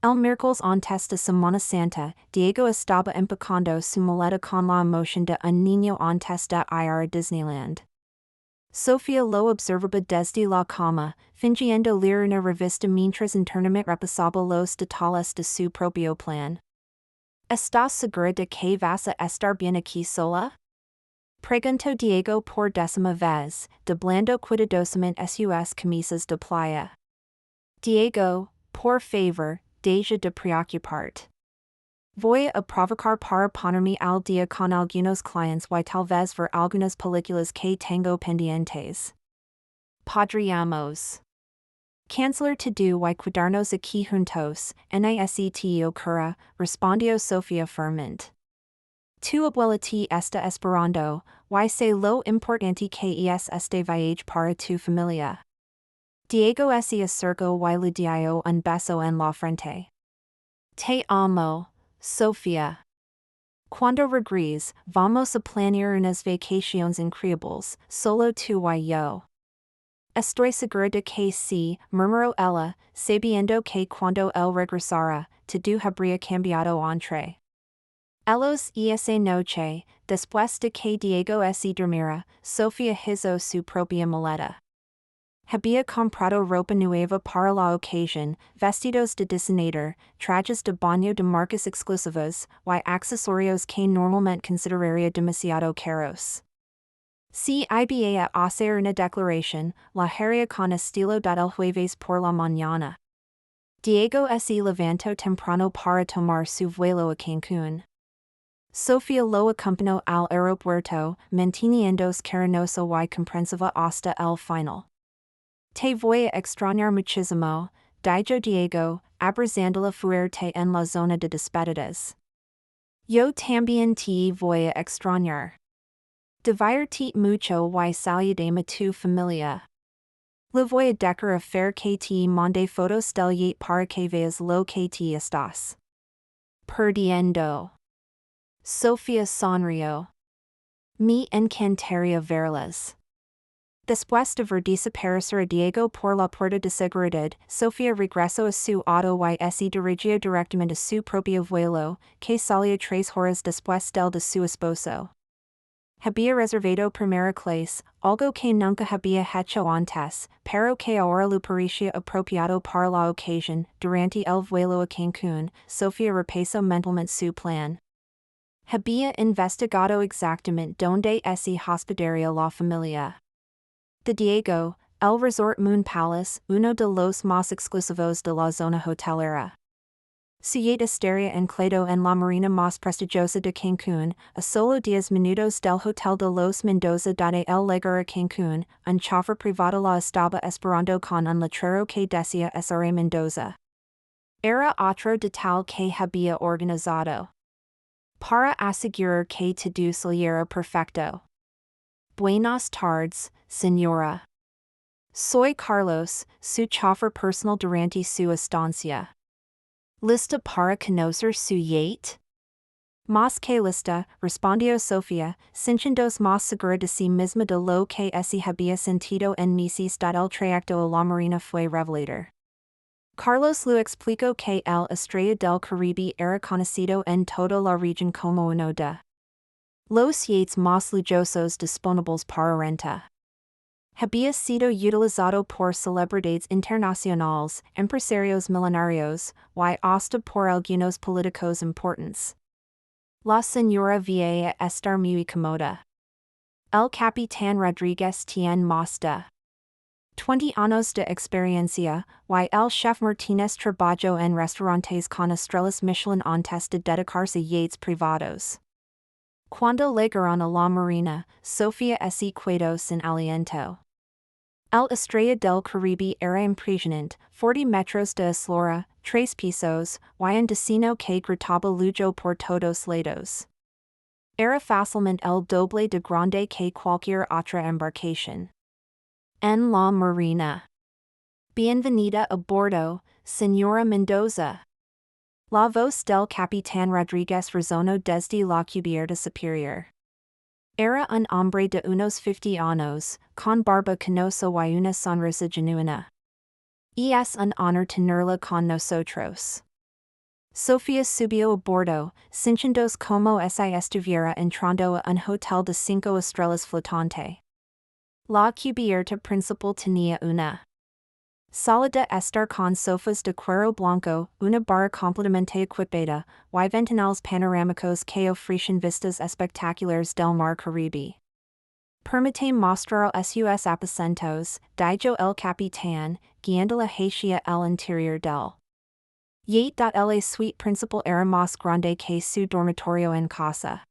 El miércoles antes de Semana Santa, Diego estaba empacando su maleta con la emoción de un niño antes de ir a Disneyland. Sofía lo observaba desde la cama, fingiendo leer una revista mientras internamente repasaba los detalles de su propio plan. ¿Estás segura de que vas a estar bien aquí sola? Preguntó Diego por décima vez, doblando cuidadosamente sus camisas de playa. Diego, por favor, deja de preocuparte. Voy a provocar para ponerme al día con algunos clientes y tal vez ver algunas películas que tengo pendientes. Podríamos cancelar todo y cuidarnos aquí juntos, ¿no ocurre? Respondió Sofía firmemente. Tu abuela te está esperando, y sé lo importante que es este viaje para tu familia. Diego se acercó y le dio un beso en la frente. Te amo, Sofía. Cuando regreses, vamos a planear unas vacaciones increíbles, solo tú y yo. Estoy segura de que sí, murmuró ella, sabiendo que cuando él regresara, todo habría cambiado entre ellos y esa noche, después de que Diego se durmiera, Sofía hizo su propia maleta. Había comprado ropa nueva para la ocasión, vestidos de diseñador, trajes de baño de marcas exclusivas, y accesorios que normalmente consideraría demasiado caros. Si iba a hacer una declaración, la haría con estilo del jueves por la mañana. Diego se levantó temprano para tomar su vuelo a Cancún. Sofía lo acompañó al aeropuerto, manteniéndose cariñosa y comprensiva hasta el final. Te voy a extrañar muchísimo, dijo Diego, abrazándola fuerte en la zona de despedidas. Yo también te voy a extrañar. Divertirte mucho y saludame a tu familia. Le voy a dejar hacer que te mande fotos del yate para que veas lo que te estás perdiendo. Sofía sonrió. Me encantaría verlas. Después de ver desaparecer a Diego por la puerta de seguridad, Sofía regresó a su auto y se dirigió directamente a su propio vuelo, que salía 3 horas después del de su esposo. Había reservado primera clase, algo que nunca había hecho antes, pero que ahora le parecía apropiado para la ocasión. Durante el vuelo a Cancún, Sofía repasó mentalmente su plan. Había investigado exactamente dónde se hospedaría la familia de Diego, el Resort Moon Palace, uno de los más exclusivos de la zona hotelera. Su yate estaría anclado en la marina más prestigiosa de Cancún, a solo 10 minutos del Hotel de los Mendoza donde el llegar a Cancún, un chofer privado la estaba esperando con un letrero que decía SR Mendoza. Era otro detalle que había organizado para asegurar que todo saliera perfecto. Buenas tardes, señora. Soy Carlos, su chofer personal durante su estancia. ¿Lista para conocer su yate? Más que lista, respondió Sofía, sintiéndose más segura de sí misma de lo que se había sentido en meses del trayecto a la marina fue revelador. Carlos le explicó que el Estrella del Caribe era conocido en toda la región como uno de los yates más lujosos disponibles para renta. Había sido utilizado por celebridades internacionales, empresarios millonarios, y hasta por algunos políticos importantes. La señora veía estar muy cómoda. El capitán Rodríguez tiene más de 20 años de experiencia, y el chef Martínez trabajó en restaurantes con estrellas Michelin antes de dedicarse a yates privados. Cuando llegaron a la marina, Sofía se quedó sin aliento. El Estrella del Caribe era impresionante, 40 metros de eslora, 3 pisos, y un destino que gritaba lujo por todos lados. Era fácilmente el doble de grande que cualquier otra embarcación en la marina. Bienvenida a bordo, señora Mendoza. La voz del capitán Rodríguez resonó desde la cubierta superior. Era un hombre de unos 50 años, con barba canosa y una sonrisa genuina. Y es un honor tenerla con nosotros. Sofía subió a bordo, cinchándos como si estuviera entrando a un hotel de 5 estrellas flotante. La cubierta principal tenía una sala de estar con sofás de cuero blanco, una barra completamente equipada, y ventanales panorámicos que ofrecen vistas espectaculares del mar Caribe. Permite mostrar sus aposentos, dijo el capitán, guiando la hacia el interior del yate. La suite principal era más grande que su dormitorio en casa.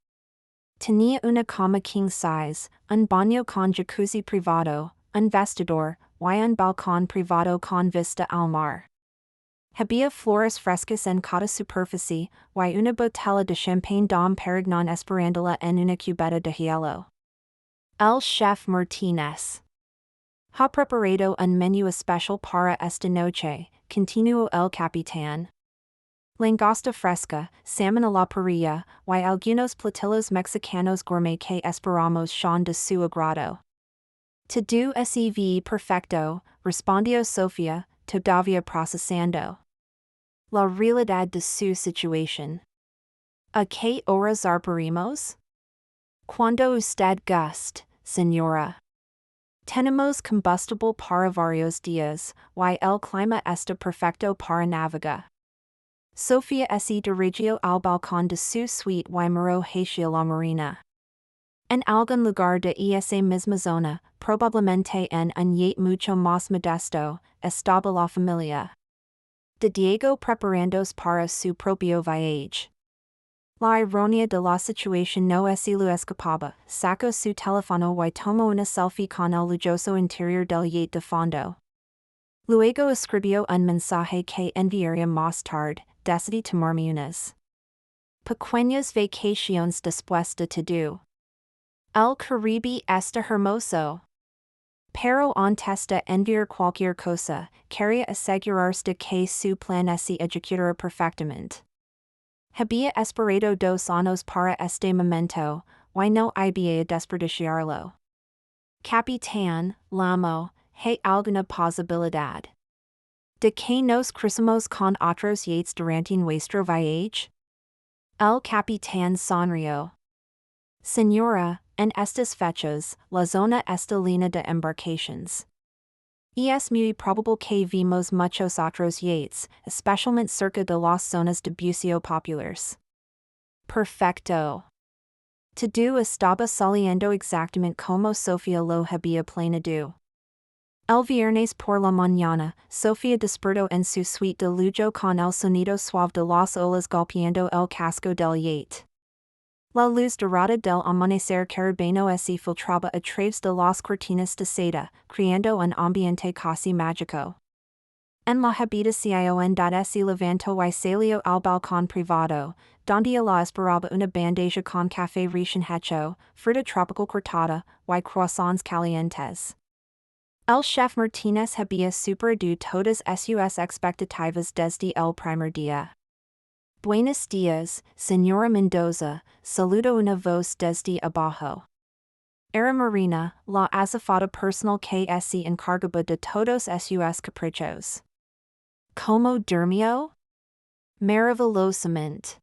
Tenía una cama king size, un baño con jacuzzi privado, un vestidor, y un balcón privado con vista al mar. Había flores frescas en cada superficie, y una botella de champagne dom Perignon esperándola en una cubeta de hielo. El chef Martínez ha preparado un menú especial para esta noche, continuó el capitán. Langosta fresca, salmon a la parrilla, y algunos platillos mexicanos gourmet que esperamos son de su agrado. Todo es perfecto, respondió Sofía, todavía procesando la realidad de su situación. ¿A qué hora zarparemos? Cuando usted guste, señora. Tenemos combustible para varios días, y el clima está perfecto para navegar. Sofía se dirigió al balcón de su suite y miró hacia la marina. En algún lugar de esa misma zona, probablemente en un yate mucho más modesto, estaba la familia de Diego preparándose para su propio viaje. La ironía de la situación no se lo escapaba, sacó su teléfono y tomó una selfie con el lujoso interior del yate de fondo. Luego escribió un mensaje que enviaría más tarde, decidí tomarme unas pequeñas vacaciones después de todo. El Caribe está hermoso. Pero antes de enviar cualquier cosa, quería asegurarse de que su plan se ejecutara perfectamente. Había esperado 2 años para este momento, y no había desperdiciarlo. Capitán, llamó, ¿hay alguna posibilidad de que nos crucemos con otros yates durante nuestro viaje? El capitán sonrió. Señora, en estas fechas, la zona está llena de embarcaciones. Es muy probable que vimos muchos otros yates, especialmente cerca de las zonas de buceo populares. Perfecto. Todo estaba saliendo exactamente como Sofía lo había planeado. El viernes por la mañana, Sofía despertó en su suite de lujo con el sonido suave de las olas golpeando el casco del yate. La luz dorada del amanecer caribeño se filtraba a través de las cortinas de seda, creando un ambiente casi mágico. En la habitación se levantó y salió al balcón privado, donde la esperaba una bandeja con café recién hecho, fruta tropical cortada, y croissants calientes. El chef Martínez había superado todas sus expectativas desde el primer día. Buenos días, señora Mendoza, saludó una voz desde abajo. Era Marina, la azafata personal que se encargaba de todos sus caprichos. ¿Cómo durmió? Maravillosamente.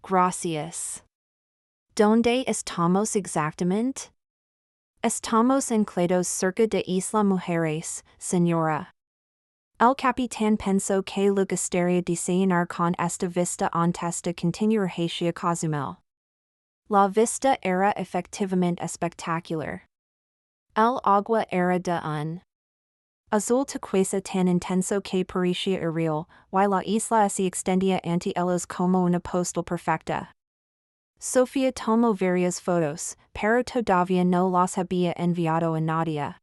Gracias. ¿Dónde estamos exactamente? Estamos anclados cerca de Isla Mujeres, señora. El capitán pensó que le gustaría desayunar con esta vista antes de continuar hacia Cozumel. La vista era efectivamente espectacular. El agua era de un azul turquesa tan intenso que parecía irreal, y la isla se extendía ante ellos como una postal perfecta. Sofía tomó varias fotos, pero todavía no las había enviado a nadie.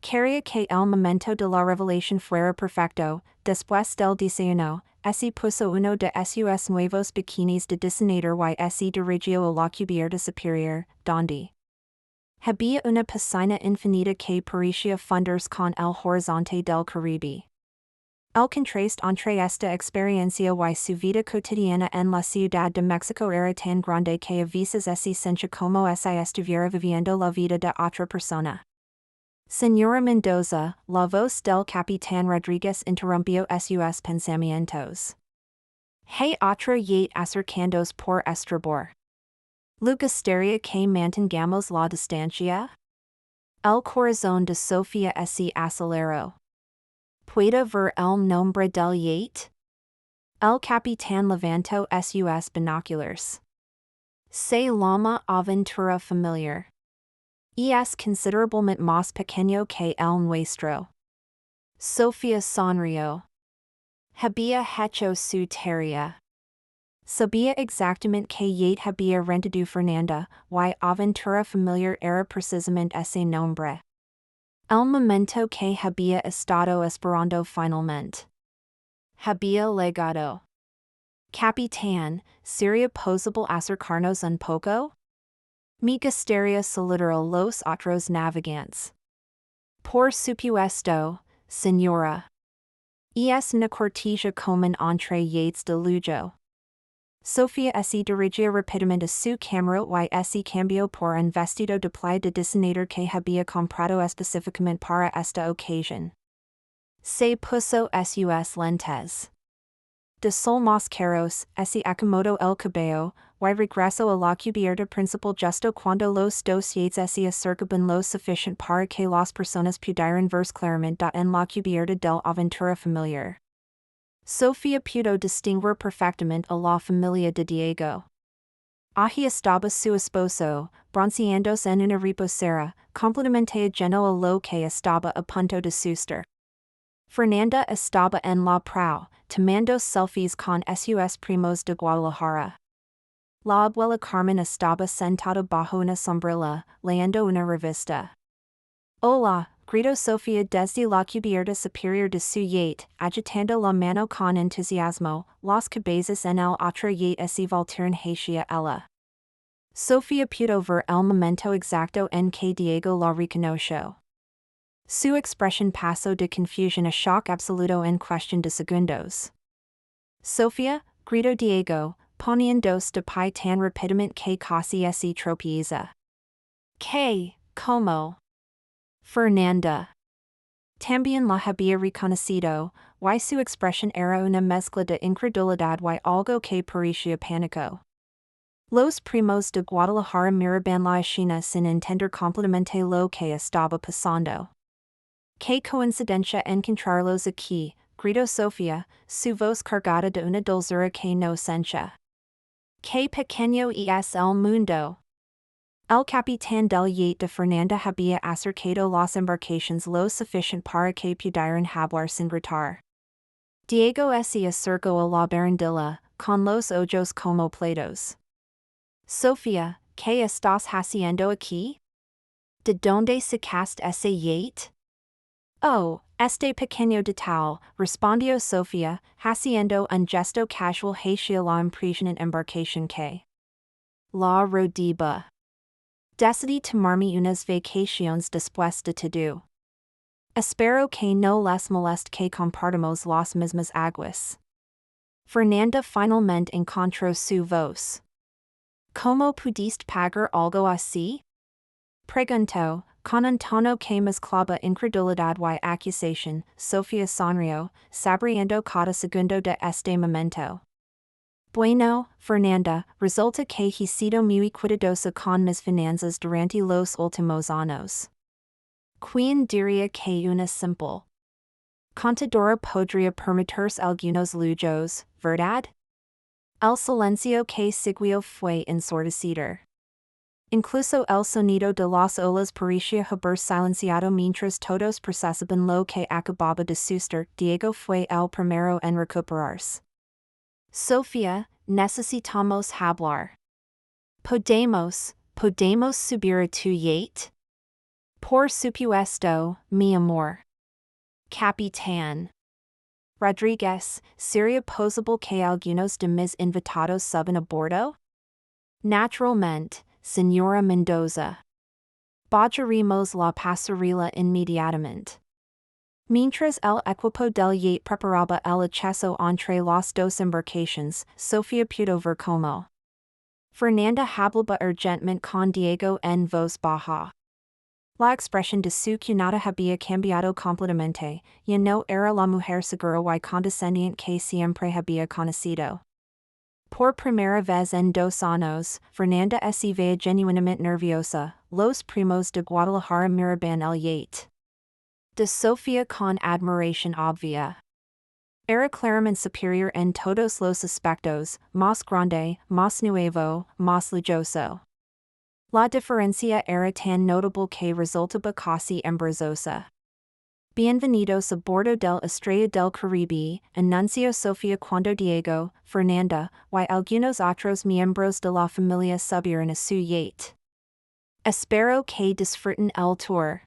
Quería que el momento de la revelación fuera perfecto. Después del desayuno, se puso uno de sus nuevos bikinis de diseñador y se dirigió a la cubierta superior, donde había una piscina infinita que parecía fundirse con el horizonte del Caribe. El contraste entre esta experiencia y su vida cotidiana en la Ciudad de México era tan grande que a veces se sentía como si estuviera viviendo la vida de otra persona. Señora Mendoza, la voz del capitán Rodríguez interrumpió sus pensamientos. Hey otro yate acercandos por estribor. Lugasteria que mantengamos la distancia? El corazón de Sofía se aceleró. ¿Puede ver el nombre del yate? El capitán levantó sus binoculars. Se llama aventura familiar. Y es considerablemente más pequeño que el nuestro. Sofía sonrió. Había hecho su tarea. Sabía exactamente que yate había rentado Fernanda, y aventura familiar era precisamente ese nombre. El momento que había estado esperando finalmente. Había llegado. Capitán, ¿sería posible acercarnos un poco? Me gustaría saludar a los otros navegantes. Por supuesto, señora. Es una cortesía común entre yates de lujo. Sofía se dirigió rápidamente a su cámara y se cambió por un vestido de playa de diseñador que había comprado específicamente para esta ocasión. Se puso sus lentes de sol más caros, se acomodó el cabello, y regresó a la cubierta principal justo cuando los dos yates se acercaban lo suficiente para que las personas pudieran verse claramente en la cubierta del aventura familiar. Sofía pudo distinguir perfectamente a la familia de Diego. Allí estaba su esposo, bronceándose en una reposera, completamente ajeno a lo que estaba a punto de suceder. Fernanda estaba en la proa, tomando selfies con sus primos de Guadalajara. La abuela Carmen estaba sentada bajo una sombrilla, leyendo una revista. Hola, gritó Sofía desde la cubierta superior de su yate, agitando la mano con entusiasmo. Las cabezas en el otro yate se voltearon hacia ella. Sofía pudo ver el momento exacto en que Diego la reconoció. Su expresión pasó de confusión a shock absoluto en cuestión de segundos. Sofía, gritó Diego, poniéndose de pie tan rápidamente que casi se tropieza. ¿Qué? ¿Cómo? Fernanda. También la había reconocido, y su expresión era una mezcla de incredulidad y algo que parecía pánico. Los primos de Guadalajara miraban la escena sin entender completamente lo que estaba pasando. Qué coincidencia encontrarlos aquí, gritó Sofía, su voz cargada de una dulzura que no cesa. Qué pequeño es el mundo. El capitán del yate de Fernanda había acercado las embarcaciones lo suficiente para que pudieran hablar sin gritar. Diego se acercó a la barandilla, con los ojos como platos. Sofía, ¿qué estás haciendo aquí? ¿De dónde sacaste ese yate? Oh, este pequeño detalle, respondió Sofía, haciendo un gesto casual hacia la impresionante embarcación que la rodeaba. Decidí tomarme unas vacaciones después de todo. Espero que no les moleste que compartamos las mismas aguas. Fernanda finalmente encontró su voz. ¿Cómo pudiste pagar algo así? Preguntó, con un tono que mezclaba incredulidad y acusación. Sofía sonrió, saboreando cada segundo de este momento. Bueno, Fernanda, resulta que he sido muy cuidadosa con mis finanzas durante los últimos años. ¿Quién diría que una simple contadora podría permitirse algunos lujos, verdad? El silencio que siguió fue ensordecedor. Incluso el sonido de las olas parecía haber silenciado mientras todos procesaban lo que acababa de suceder. Diego fue el primero en recuperarse. Sofía, necesitamos hablar. ¿Podemos subir a tu yate? Por supuesto, mi amor. Capitán Rodríguez, ¿sería posible que algunos de mis invitados suban a bordo? Naturalmente, señora Mendoza. Bajaremos la pasarela inmediatamente. Mientras el equipo del yate preparaba el acceso entre las dos embarcaciones, Sofía pudo ver cómo Fernanda hablaba urgentemente con Diego en voz baja. La expresión de su cunada había cambiado completamente, ya no era la mujer segura y condescendiente que siempre había conocido. Por primera vez en 2 años, Fernanda se veía genuinamente nerviosa. Los primos de Guadalajara miraban el yate de Sofía con admiración obvia. Era claramente superior en todos los aspectos, más grande, más nuevo, más lujoso. La diferencia era tan notable que resultaba casi embarazosa. Bienvenidos a bordo del Estrella del Caribe, anunció Sofía cuando Diego, Fernanda, y algunos otros miembros de la familia subieron a su yate. Espero que disfruten el tour.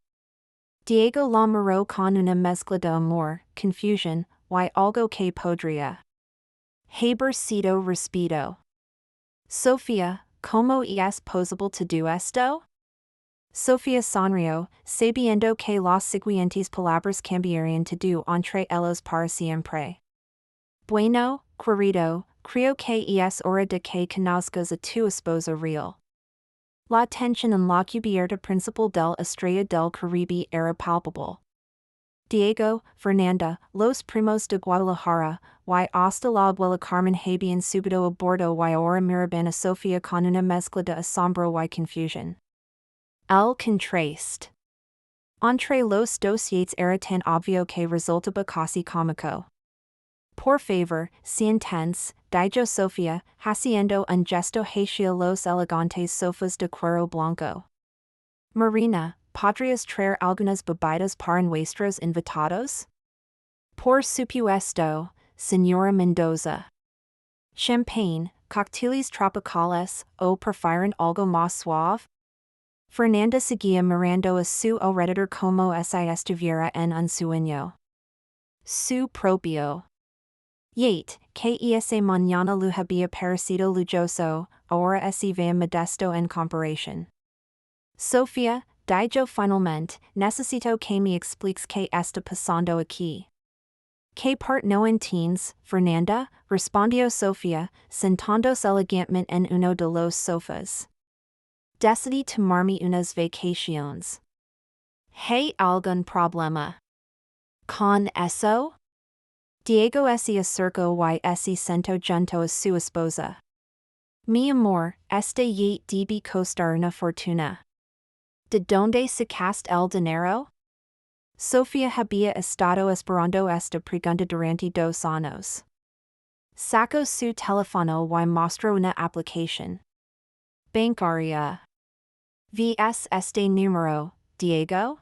Diego la miró con una mezcla de amor, confusión, y algo que podría haber sido respeto. Sofía, ¿cómo es posible to do esto? Sofía sonrió, sabiendo que las siguientes palabras cambiarían to do entre ellos para siempre. Bueno, querido, creo que es hora de que conozcas a tu esposo real. La tensión en la cubierta principal del Estrella del Caribe era palpable. Diego, Fernanda, los primos de Guadalajara, y hasta la abuela Carmen habían subido a bordo y ahora miraban a Sofía con una mezcla de asombro y confusión. El contraste entre los dos yates era tan obvio que resultaba casi cómico. Por favor, siéntense, dijo Sofía, haciendo un gesto hacia los elegantes sofás de cuero blanco. Marina, ¿podrías traer algunas bebidas para nuestros invitados? Por supuesto, señora Mendoza. Champagne, cócteles tropicales, o prefieren algo más suave? Fernanda seguía mirando a su alrededor como si estuviera en un sueño. Su propio yate, que esa mañana le había parecido lujoso, ahora se veía modesto en comparación. Sofía, dijo finalmente, necesito que me expliques qué está pasando aquí. ¿Qué part no entiendes, Fernanda? Respondió Sofía, sentándose elegantemente en uno de los sofás. Decidí tomarme unas vacaciones. ¿Hay algún problema con eso? Diego se acercó y se sentó junto a su esposa. Mi amor, este yate debe costar una fortuna. ¿De dónde sacaste el dinero? Sofía había estado esperando esta pregunta durante 2 años. Sacó su teléfono y mostró una aplicación bancaria. ¿Ves este número, Diego?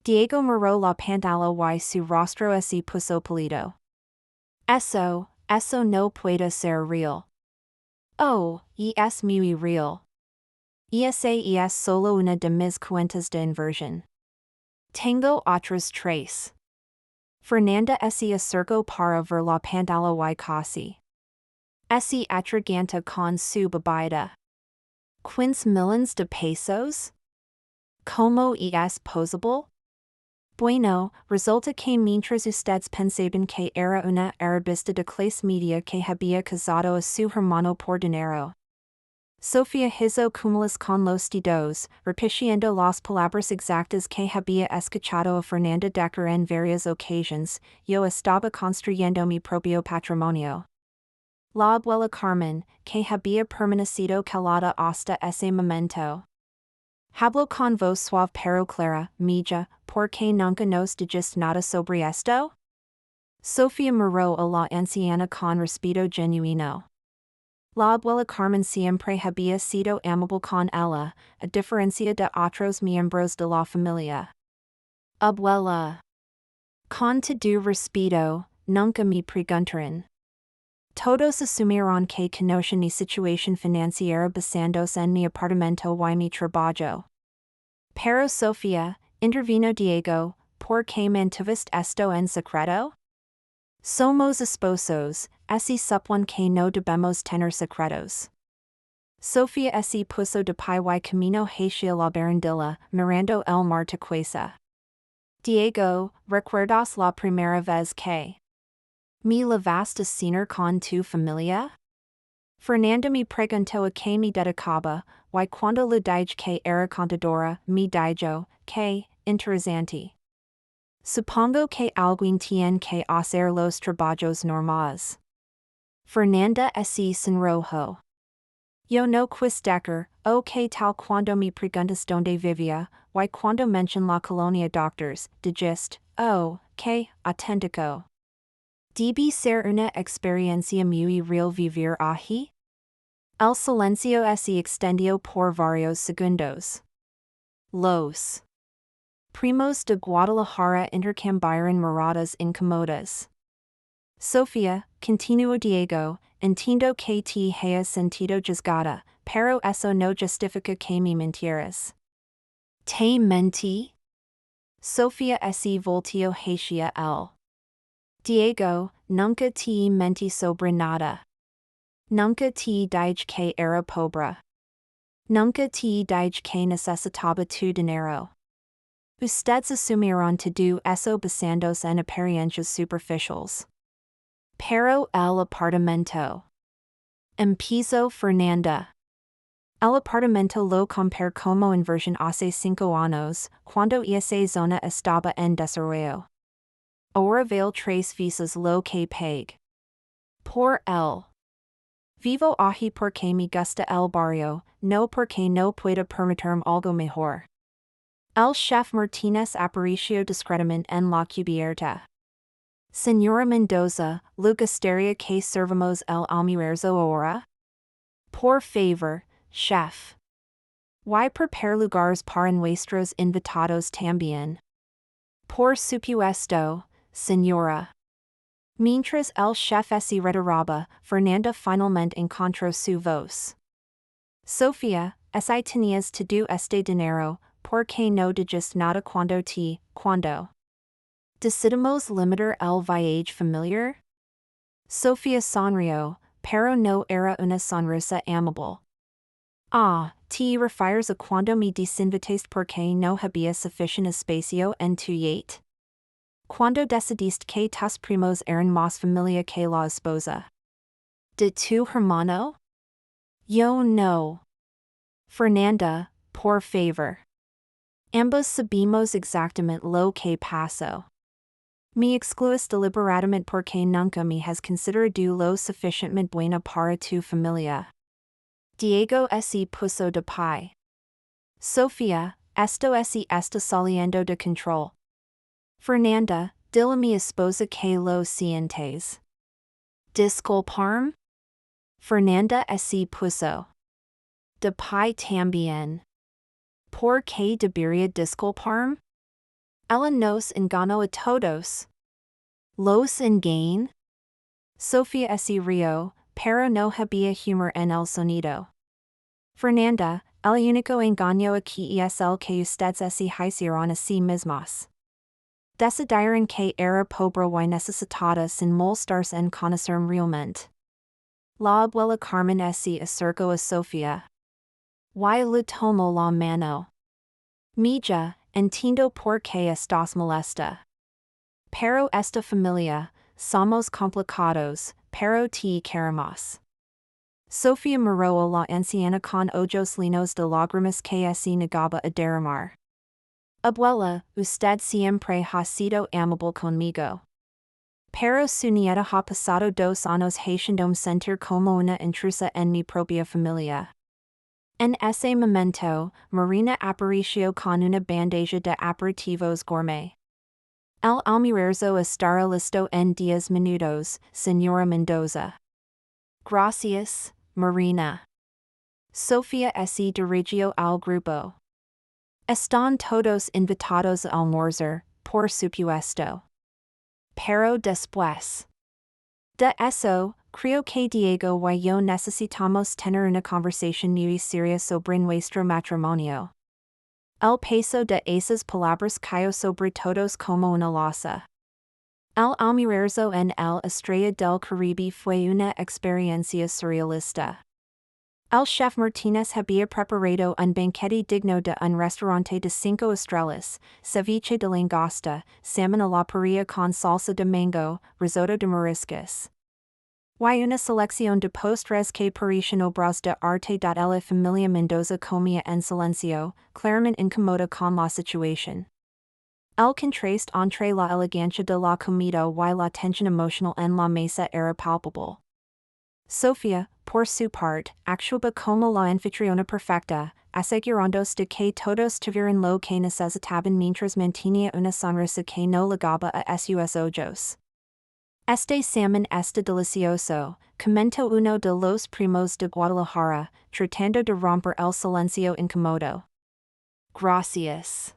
Diego miró la pantalla y su rostro se puso pálido. Eso no puede ser real. Oh, es muy real. Esa es solo una de mis cuentas de inversión. Tengo otras 3. Fernanda se acercó para ver la pantalla y casi se atraganta con su bebida. ¿15 millones de pesos? ¿Cómo es posible? Bueno, resulta que mientras ustedes pensaban que era una arabista de clase media que había casado a su hermano por dinero. Sofía hizo cúmulos con los dedos, repitiendo las palabras exactas que había escuchado a Fernanda decir en varias ocasiones: yo estaba construyendo mi propio patrimonio. La abuela Carmen, que había permanecido callada hasta ese momento, habló con voz suave pero clara: Mija, ¿por qué nunca nos dijiste nada sobre esto? Sofía miró a la anciana con respeto genuino. La abuela Carmen siempre había sido amable con ella, a diferencia de otros miembros de la familia. Abuela, con todo respeto, nunca me preguntaron. Todos asumieron que conocía mi situación financiera basándose en mi apartamento y mi trabajo. Pero Sofía, intervino Diego, ¿por qué mantuviste esto en secreto? Somos esposos, así supone que no debemos tener secretos. Sofía se puso de pie y camino hacia la barandilla, mirando el mar turquesa. Diego, ¿recuerdas la primera vez que me llevaste a cenar con tu familia? Fernanda me preguntó a qué me dedicaba, y cuando le dije que era contadora, me dijo, qué interesante. Supongo que alguien tiene que hacer los trabajos normales. Fernanda se sonrojo. Yo no quis decir, o que tal cuando me preguntas donde vivía, y cuando mention la colonia doctors, dijiste, oh, que auténtico. Debe ser una experiencia muy real vivir allí? El silencio se extendió por varios segundos. Los primos de Guadalajara intercambiaron miradas incómodas. Sofía, continuó Diego, entiendo que te hayas sentido juzgada, pero eso no justifica que me mintieras. ¿Te mentí? Sofía se volteó hacia él. Diego, nunca te mentí sobre nada. Nunca te dije que era pobre. Nunca te dije que necesitaba tu dinero. Ustedes asumieron todo eso basándose en apariencias superficiales. Pero el apartamento. Empezó Fernanda. El apartamento lo compré como inversión hace 5 años, cuando esa zona estaba en desarrollo. Ahora vale 3 veces lo que pagué. Por él. Vivo allí porque me gusta el barrio, no porque no pueda permitirme algo mejor. El chef Martínez apareció discretamente en la cubierta. Señora Mendoza, ¿le gustaría que servamos el almuerzo ahora? Por favor, chef. ¿Y prepare lugares para nuestros invitados también? Por supuesto, señora. Mientras el chef se retiraba, Fernanda finalmente encontró su voz. Sofía, si tenías todo este dinero, ¿por qué no dijiste nada cuando decidimos limitar el viaje familiar? Sofía sonrió, pero no era una sonrisa amable. Ah, te refieres a cuando me desinvitaste porque no había suficiente espacio en tu yate? Cuando decidiste que tus primos eran más familia que la esposa de tu hermano? Yo no. Fernanda, por favor. Ambos sabemos exactamente lo que pasó. Me excluís deliberadamente porque nunca me has considerado lo suficientemente buena para tu familia. Diego se puso de pie. Sofía, esto se está saliendo de control. Fernanda, dile a mi esposa que lo sientes. Disculparme? Fernanda se puso de pie también. ¿Por qué debería disculparme? Ella nos engañó a todos. ¿Los engañó? Sofía se rió, pero no había humor en el sonido. Fernanda, el único engaño aquí es el que ustedes se hicieron a sí mismos. Decidieron que era pobre y necesitada sin molestarse en conocerme realmente. La abuela Carmen se acercó a Sofía. Y le tomó la mano. Mija, entiendo por qué estás molesta. Pero esta familia, somos complicados, pero te queremos. Sofía miró a la anciana con ojos llenos de lágrimas que se negaba a derramar. Abuela, usted siempre ha sido amable conmigo. Pero su nieta ha pasado 2 años haciéndome sentir como una intrusa en mi propia familia. En ese momento, Marina apareció con una bandeja de aperitivos gourmet. El almuerzo estará listo en 10 minutos, señora Mendoza. Gracias, Marina. Sofía se dirigió al grupo. Están todos invitados a almorzar, por supuesto. Pero después de eso, creo que Diego y yo necesitamos tener una conversación muy seria sobre nuestro matrimonio. El peso de esas palabras cayó sobre todos como una losa. El almuerzo en el Estrella del Caribe fue una experiencia surrealista. El chef Martínez había preparado un banquete digno de un restaurante de 5 estrellas, ceviche de langosta, salmon a la parrilla con salsa de mango, risotto de mariscos. Y una selección de postres que parecen obras de arte. La familia Mendoza comía en silencio, claramente incómoda con la situación. El contraste entre la elegancia de la comida y la tensión emocional en la mesa era palpable. Sofía, por su parte, actúa como la anfitriona perfecta, asegurándose de que todos tuvieran lo que necesitaban mientras mantenía una sonrisa que no ligaba a sus ojos. Este salmón está delicioso, comentó uno de los primos de Guadalajara, tratando de romper el silencio incómodo. Gracias.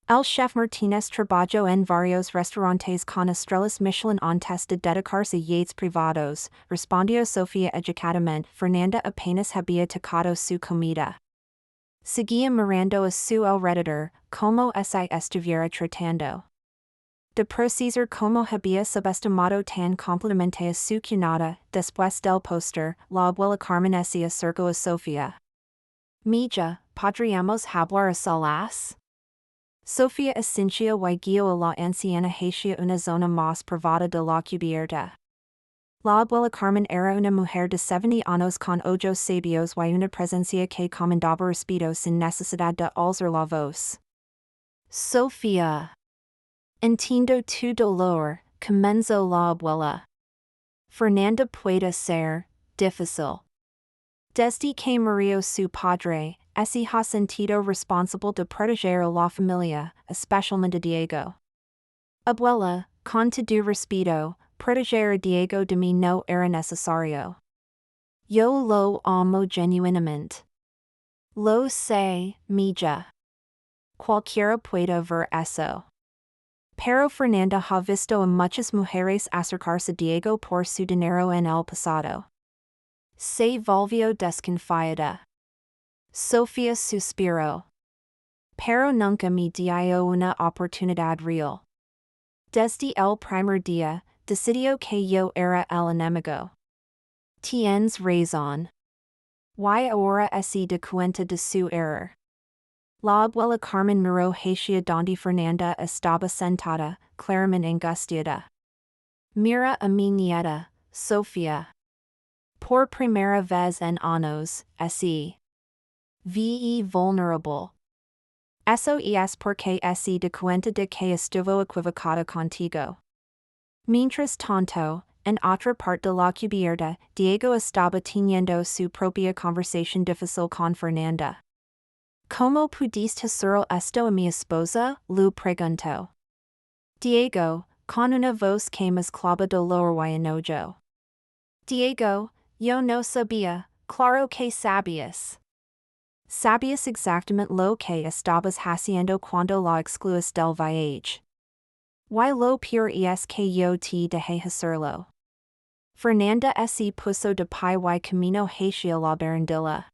El chef Martínez trabajó en varios restaurantes con estrellas Michelin antes de dedicarse a yates privados, respondió Sofía educadamente. Fernanda apenas había tocado su comida. Seguía mirando a su alrededor, como si estuviera tratando de procesar como había subestimado tan completamente a su cuñada. Después del postre, la abuela Carmen se acercó a Sofía. Mija, ¿podríamos hablar a solas? Sofía asintió y guió a la anciana hacia una zona más privada de la cubierta. La abuela Carmen era una mujer de 70 años con ojos sabios y una presencia que comandaba respeto sin necesidad de alzar la voz. Sofía. Entiendo tu dolor, comenzó la abuela. Fernanda puede ser difícil. Desde que murió su padre, se ha sentido responsable de proteger a la familia, especialmente Diego. Abuela, con todo respeto, proteger a Diego de mí no era necesario. Yo lo amo genuinamente. Lo sé, mija. Cualquiera puede ver eso. Pero Fernanda ha visto a muchas mujeres acercarse a Diego por su dinero en el pasado. Se volvió desconfiada. Sofía suspiró. Pero nunca me dio una oportunidad real. Desde el primer día, decidió que yo era el enemigo. Tienes razón. Y ahora se da cuenta de su error. La abuela Carmen miró hacia donde Fernanda estaba sentada, claramente angustiada. Mira a mi nieta, Sofía. Por primera vez en años, así. Vi vulnerable. Eso es porque se da cuenta de que estuvo equivocada contigo. Mientras tanto, en otra parte de la cubierta, Diego estaba teniendo su propia conversación difícil con Fernanda. ¿Cómo pudiste hacer esto a mi esposa? Le preguntó. Diego, con una voz que mezclaba dolor y enojo. Diego, yo no sabía, claro que sabías. Sabías exactamente lo que estabas haciendo cuando la excluís del viaje. Y lo peor es que yo te dejé hacerlo. Fernanda se puso de pie y camino hacia la barandilla.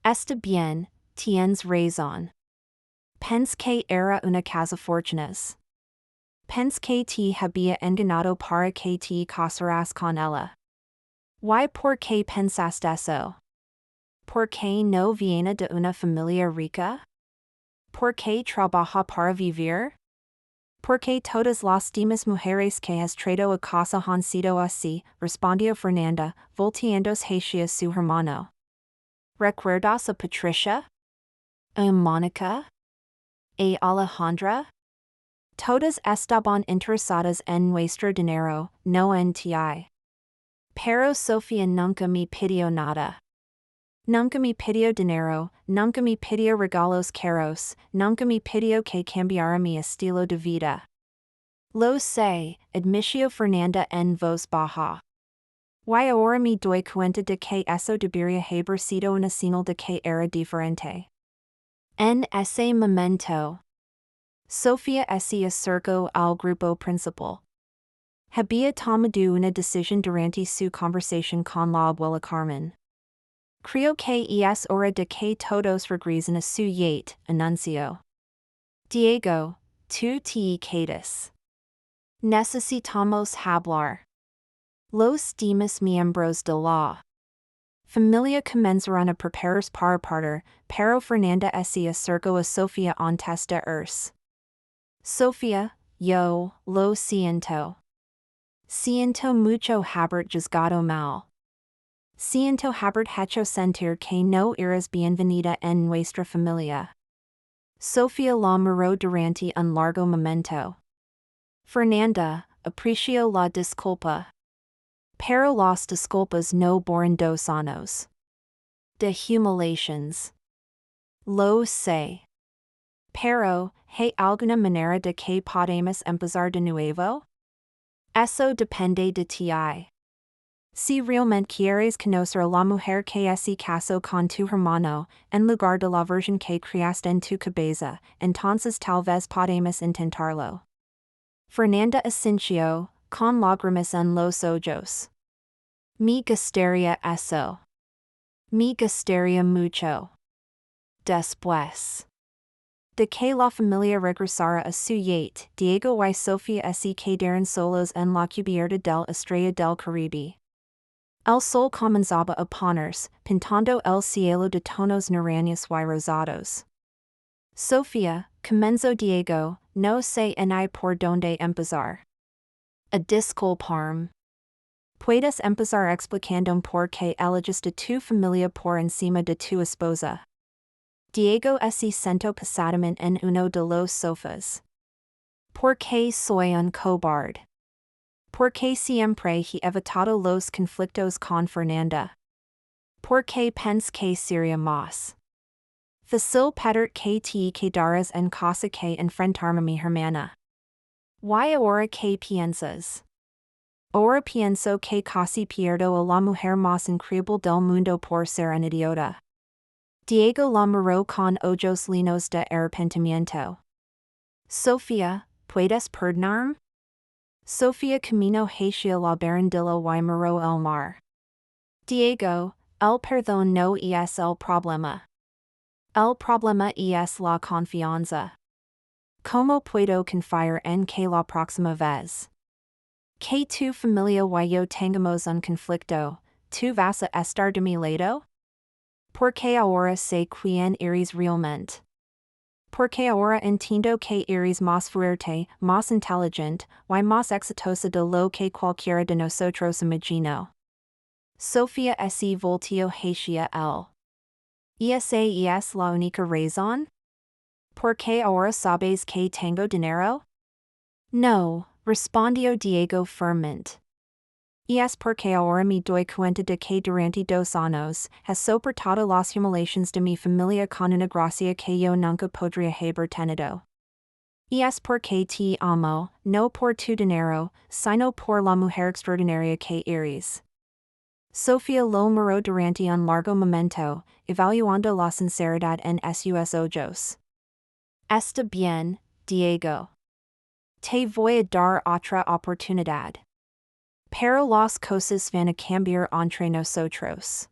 Está bien, tienes razón. Pensé que era una casa fortunas. Pensé que te había engañado para que te casaras con ella. ¿Y por qué pensaste eso? ¿Por qué no viene de una familia rica? ¿Por qué trabaja para vivir? ¿Por qué todas las demás mujeres que has traído a casa han sido así? Respondió Fernanda, volteándose hacia su hermano. ¿Recuerdas a Patricia? ¿A Mónica? ¿A Alejandra? Todas estaban interesadas en nuestro dinero, no en ti. Pero Sofía nunca me pidió nada. Nunca me pidió dinero, nunca me pidió regalos caros, nunca me pidió que cambiara mi estilo de vida. Lo sé, admitió Fernanda en voz baja. Y ahora me doy cuenta de que eso debería haber sido una señal de que era diferente. En ese momento, Sofía se acercó al grupo principal. Había tomado una decisión durante su conversación con la abuela Carmen. Creo que es hora de que todos regresen a su yate, anunció. Diego, tú te quedas. Necesitamos hablar. Los demás miembros de la familia comenzaron a prepararse para partir, pero Fernanda se acercó a Sofía antes de irse. Sofía, yo lo siento. Siento mucho haber juzgado mal. Siento haber hecho sentir que no eres bienvenida en nuestra familia. Sofía la miró durante un largo momento. Fernanda, apreció la disculpa. Pero las disculpas no borran dos años de humiliations. Lo sé. Pero, ¿hay alguna manera de que podamos empezar de nuevo? Eso depende de ti. Si realmente quieres conocer a la mujer que se casó con tu hermano, en lugar de la version que creaste en tu cabeza, entonces tal vez podamos intentarlo. Fernanda Asencio, con lágrimas en los ojos. Me gustaría eso. Me gustaría mucho. Después de que la familia regresara a su yate, Diego y Sofía se quedaron solos en la cubierta del estrella del Caribe. El sol comenzaba a ponerse, pintando el cielo de tonos naranjas y rosados. Sofía, comenzó Diego, no sé ni por dónde empezar. A disculparme. Puedes empezar explicando por qué elegiste tu familia por encima de tu esposa. Diego se sentó pesadamente en uno de los sofás. ¿Por qué soy un cobarde? ¿Por qué siempre he evitado los conflictos con Fernanda? ¿Por qué pensé que sería más fácil pedir que te quedaras en casa que enfrentarme a mi hermana? ¿Y ahora qué piensas? Ahora pienso que casi pierdo a la mujer más increíble del mundo por ser un idiota. Diego la miró con ojos llenos de arrepentimiento. Sofía, ¿puedes perdonarme? Sofía caminó hacia la barandilla y miró el mar. Diego, el perdón no es el problema. El problema es la confianza. ¿Cómo puedo confiar en que la próxima vez que tu familia y yo tengamos un conflicto, tú vas a estar de mi lado? Porque ahora sé quién eres realmente. Porque ahora entiendo que eres más fuerte, más inteligente, y más exitosa de lo que cualquiera de nosotros imaginó. Sofía se volteó hacia él. ¿Esa es la única razón? ¿Porque ahora sabes que tengo dinero? No, respondió Diego firmemente. Es porque ahora me doy cuenta de que durante 2 años has soportado las humiliaciones de mi familia con una gracia que yo nunca podría haber tenido. Es porque te amo, no por tu dinero, sino por la mujer extraordinaria que eres. Sofía lo miró durante un largo momento, evaluando la sinceridad en sus ojos. Está bien, Diego. Te voy a dar otra oportunidad. Pero las cosas van a cambiar entre nosotros.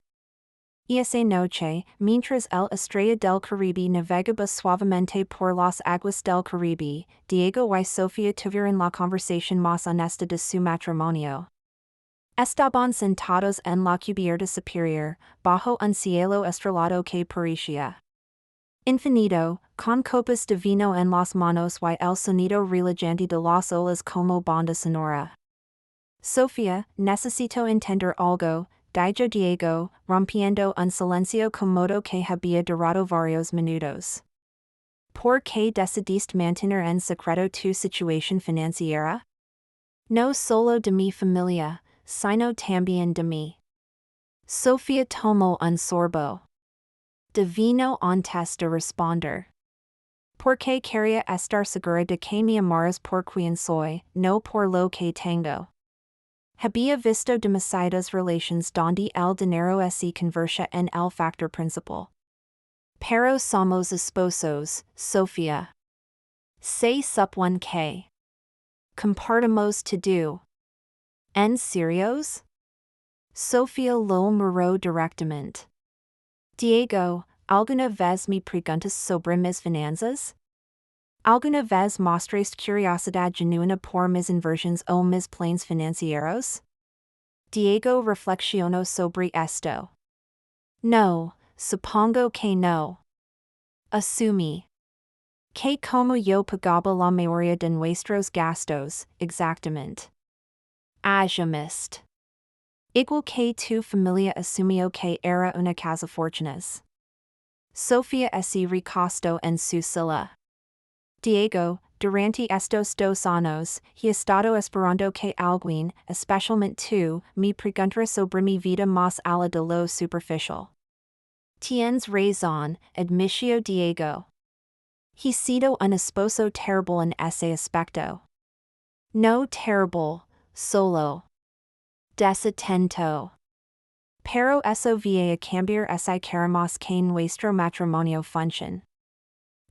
Esa noche, mientras el estrella del Caribe navegaba suavemente por las aguas del Caribe, Diego y Sofía tuvieron la conversación más honesta de su matrimonio. Estaban sentados en la cubierta superior, bajo un cielo estrellado que parecía infinito, con copas de vino en las manos y el sonido relajante de las olas como banda sonora. Sofía, necesito entender algo, dijo Diego, rompiendo un silencio cómodo que había durado varios minutos. ¿Por qué decidiste mantener en secreto tu situación financiera? No solo de mi familia, sino también de mí. Sofía tomó un sorbo de vino antes de responder. Porque quería estar segura de que me amaras por quien soy, no por lo que tengo. Había visto demasiadas relaciones donde el dinero se convierte en el factor principal. Pero somos esposos, Sofía. Se supone que compartimos todo. ¿En serios? Sofía lo miró directamente. Diego, ¿alguna vez me preguntas sobre mis finanzas? ¿Alguna vez mostraste curiosidad genuina por mis inversiones o mis planes financieros? Diego reflexionó sobre esto. No, supongo que no. Asumí que como yo pagaba la mayoría de nuestros gastos, exactamente. Asumiste igual que tu familia asumió que era una casa fortunas. Sofía se recostó en su silla. Diego, durante estos 2 años, he estado esperando que alguien, especialmente tú, me preguntara sobre mi vida más allá de lo superficial. Tienes razón, admitió Diego. He sido un esposo terrible en ese aspecto. No terrible, solo desatento. Pero eso va a cambiar si queremos que nuestro matrimonio funcione.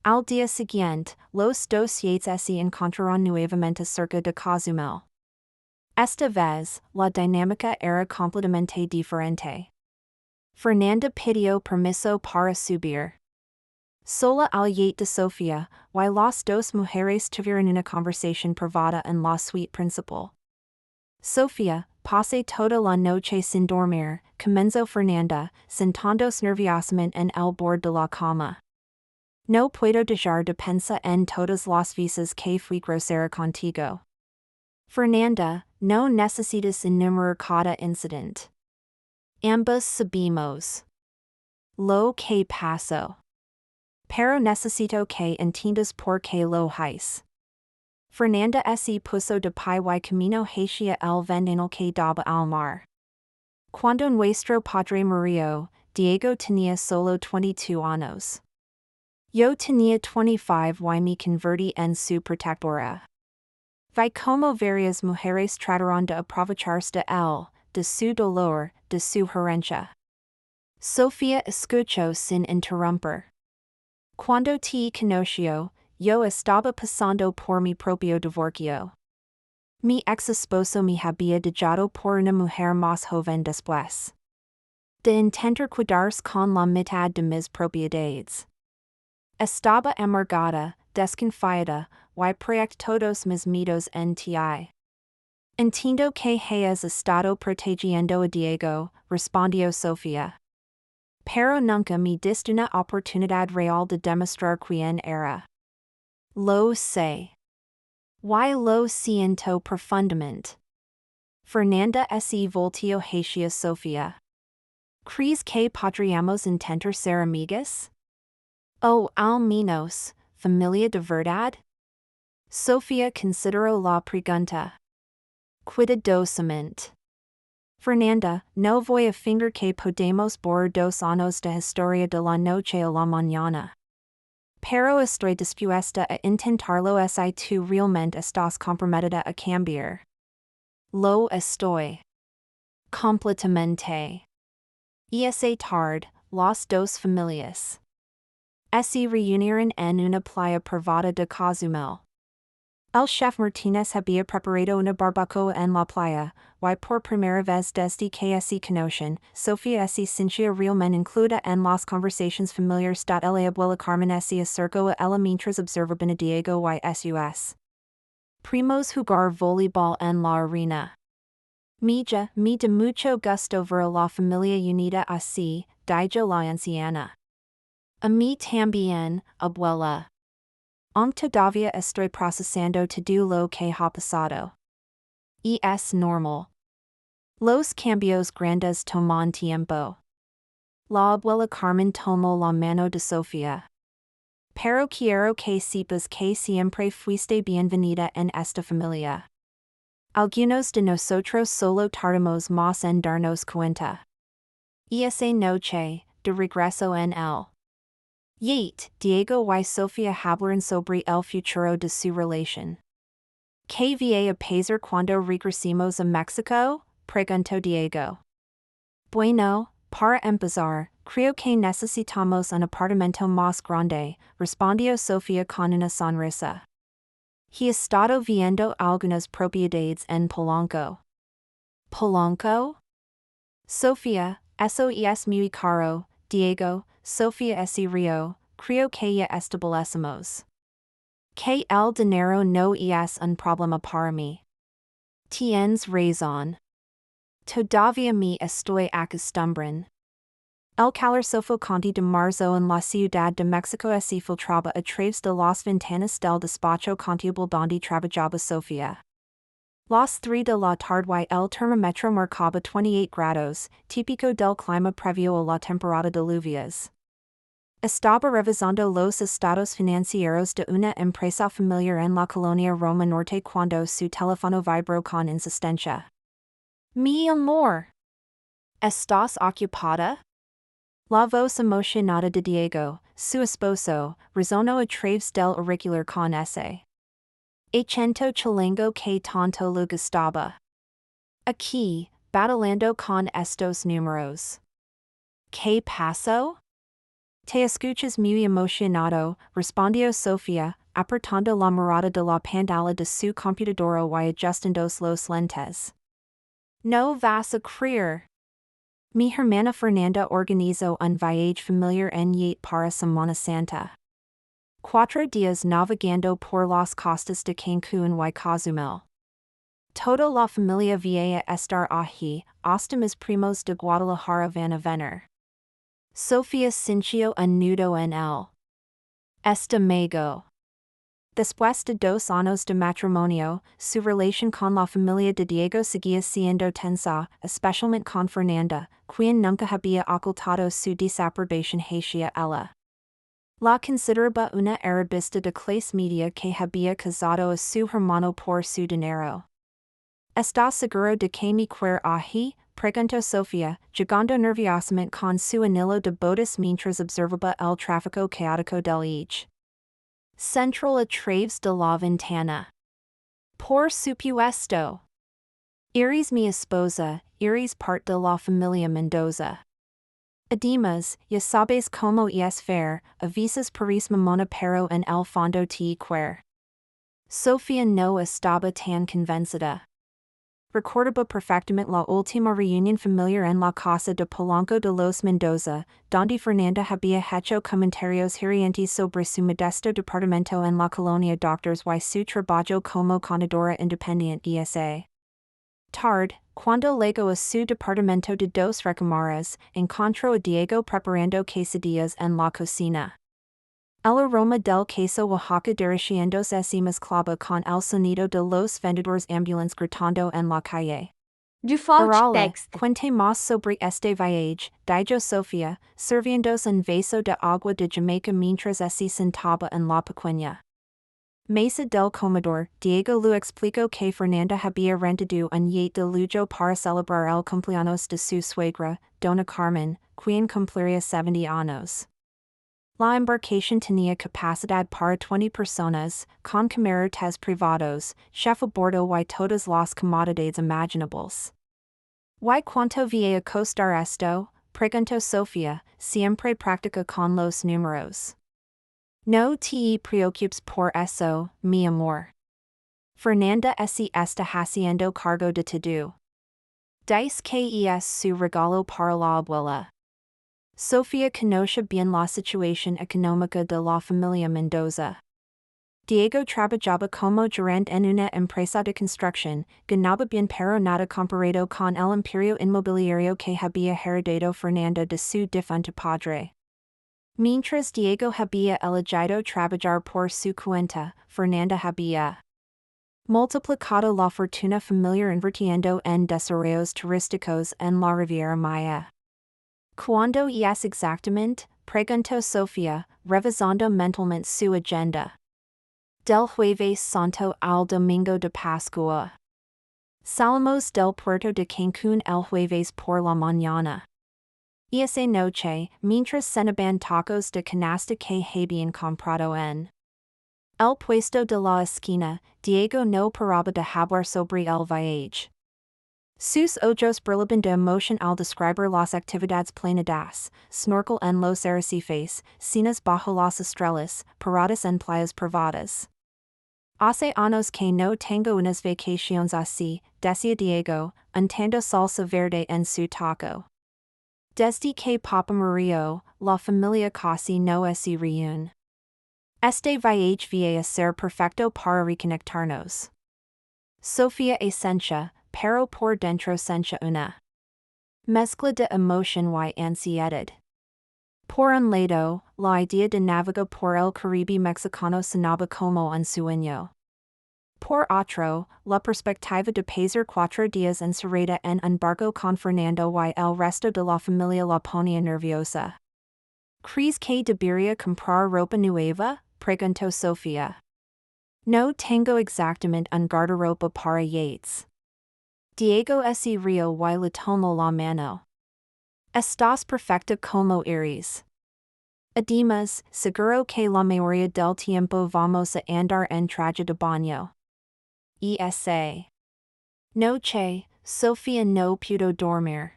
Al día siguiente, los dos yates se encontraron nuevamente cerca de Cozumel. Esta vez, la dinámica era completamente diferente. Fernanda pidió permiso para subir sola al yate de Sofía, y las dos mujeres tuvieron una conversación privada en la suite principal. Sofía, pasé toda la noche sin dormir, comenzó Fernanda, sentándose nerviosamente en el borde de la cama. No puedo dejar de pensar en todas las veces que fui grosera contigo. Fernanda, no necesitas enumerar cada incidente. Ambos sabemos lo que pasó. Pero necesito que entiendas por qué lo hice. Fernanda se puso de pie y camino hacia el ventanal que daba al mar. Cuando nuestro padre murió, Diego tenía solo 22 años. Yo tenía 25 y me convertí en su protectora. Vi como varias mujeres trataron de aprovecharse de él, de su dolor, de su herencia. Sofía escuchó sin interrumpir. Cuando te conoció, yo estaba pasando por mi propio divorcio. Mi ex esposo me había dejado por una mujer más joven después de intentar cuidarse con la mitad de mis propiedades. Estaba amargada, desconfiada, y proyecté todos mis miedos en ti. Entiendo que hayas estado protegiendo a Diego, respondió Sofía. Pero nunca me diste una oportunidad real de demostrar quién era. Lo sé. Y lo siento profundamente. Fernanda se volteó hacia Sofía. ¿Crees que podríamos intentar ser amigas? O al menos, familia de verdad? Sofía consideró la pregunta cuidadosamente. Fernanda, no voy a fingir que podemos borrar 2 años de historia de la noche a la mañana. Pero estoy dispuesta a intentarlo si tú realmente estás comprometida a cambiar. Lo estoy. Completamente. Esa tarde, las dos familias se reunieron en una playa privada de Cozumel. El chef Martínez había preparado una barbacoa en la playa, y por primera vez desde que se conocen, Sofía se sentía realmente incluida en las conversaciones familiares. La abuela Carmen se acercó a ella mientras observaban a Diego y sus primos jugar voleibol en la arena. Me da mucho gusto ver a la familia unida así, dijo la anciana. A mí también, abuela. Todavía estoy procesando todo lo que ha pasado. Y es normal. Los cambios grandes toman tiempo. La abuela Carmen tomó la mano de Sofía. Pero quiero que sepas que siempre fuiste bienvenida en esta familia. Algunos de nosotros solo tardamos más en darnos cuenta. Y esa noche, de regreso en el yate, Diego y Sofía hablaron sobre el futuro de su relación. ¿Qué va a pasar cuando regresemos a México? Preguntó Diego. Bueno, para empezar, creo que necesitamos un apartamento más grande, respondió Sofía con una sonrisa. He estado viendo algunas propiedades en Polanco. ¿Polanco? Sofía, eso es muy caro, Diego. Sofía se rió, creo que ya establecemos que el dinero no es un problema para mí. Tienes razón. Todavía me estoy acostumbrando. El calor sofocante de marzo en la Ciudad de México se filtraba a través de las ventanas del despacho contable donde trabajaba Sofía. Las 3 de la tarde y el termómetro marcaba 28 grados, típico del clima previo a la temporada de lluvias. Estaba revisando los estados financieros de una empresa familiar en la colonia Roma Norte cuando su teléfono vibró con insistencia. Mi amor. ¿Estás ocupada? La voz emocionada de Diego, su esposo, resonó a través del auricular con ese acento chilengo que tanto le gustaba. Aquí, batallando con estos números. ¿Qué pasó? Te escuchas muy emocionado, respondió Sofía, apretando la mirada de la pantalla de su computadora y ajustando los lentes. No vas a creer. Mi hermana Fernanda organizó un viaje familiar en yate para Semana Santa. 4 días navegando por las costas de Cancún y Cozumel. Toda la familia viaje a estar allí, hasta mis primos de Guadalajara van a venir. Sofía sintió un nudo en el estómago. Después de 2 años de matrimonio, su relación con la familia de Diego seguía siendo tensa, especialmente con Fernanda, quien nunca había ocultado su desaprobación hacia ella. La consideraba una arabista de clase media que había casado a su hermano por su dinero. ¿Estás seguro de que me quiere allí? Preguntó Sofía, llegando nerviosamente con su anillo de bodas mientras observaba el tráfico caótico del eje central a través de la ventana. Por supuesto. Eres mi esposa, eres parte de la familia Mendoza. Además, ya sabes cómo es ver, a veces parece mamona pero en el fondo te quiere. Sofía no estaba tan convencida. Recordaba perfectamente la última reunión familiar en la casa de Polanco de los Mendoza, donde Fernanda había hecho comentarios hirientes sobre su modesto departamento en la colonia Doctors y su trabajo como contadora independiente esa tarde, cuando llegó a su departamento de 2 recámaras, encontró a Diego preparando quesadillas en la cocina. El aroma del queso Oaxaca derritiéndose se mezclaba con el sonido de los vendedores ambulantes gritando en la calle. Orale, cuente más sobre este viaje, dijo Sofía, sirviéndose un vaso de agua de Jamaica mientras se sentaba en la pequeña mesa del comedor. Diego le explicó que Fernanda había rentado un yate de lujo para celebrar el cumpleaños de su suegra, Dona Carmen, quien cumpliría 70 años. La embarcación tenía capacidad para 20 personas, con camarotes privados, chef a bordo y todas las comodidades imaginables. ¿Y cuánto va a costar esto? Preguntó Sofía, siempre práctica con los números. No te preocupes por eso, mi amor. Fernanda se está haciendo cargo de todo. Dice que es su regalo para la abuela. Sofía conoce bien la situación económica de la familia Mendoza. Diego trabajaba como gerente en una empresa de construcción, ganaba bien pero nada comparado con el imperio inmobiliario que había heredado Fernanda de su difunto padre. Mientras Diego había elegido trabajar por su cuenta, Fernanda había multiplicado la fortuna familiar invirtiendo en desarrollos turísticos en la Riviera Maya. ¿Cuándo es exactamente? Preguntó Sofía, revisando mentalmente su agenda. Del Jueves Santo al Domingo de Pascua. Salimos del puerto de Cancún el jueves por la mañana. Esa noche, mientras cenaban tacos de canasta que habían comprado en el puesto de la esquina, Diego no paraba de hablar sobre el viaje. Sus ojos brillaban de emoción al describir las actividades planeadas, snorkel en los arrecifes, cenas bajo las estrellas, paradas en playas privadas. Hace años que no tengo unas vacaciones así, decía Diego, untando salsa verde en su taco. Desde que Papa murió, la familia casi no se reúne. Este viaje va a ser perfecto para reconectarnos. Sofía esencia, pero por dentro sentia una mezcla de emoción y ansiedad. Por un lado, la idea de navegar por el Caribe mexicano sonaba como un sueño. Por otro, la perspectiva de pasar 4 días encerrada en un barco con Fernando y el resto de la familia la ponía nerviosa. Cris que debería comprar ropa nueva, preguntó Sofía. No tengo exactamente un guardarropa para yates. Diego ese río y le tomo la mano. Estás perfecta como eres. Además, seguro que la mayoría del tiempo vamos a andar en traje de baño. Esa noche, Sofía no pudo dormir.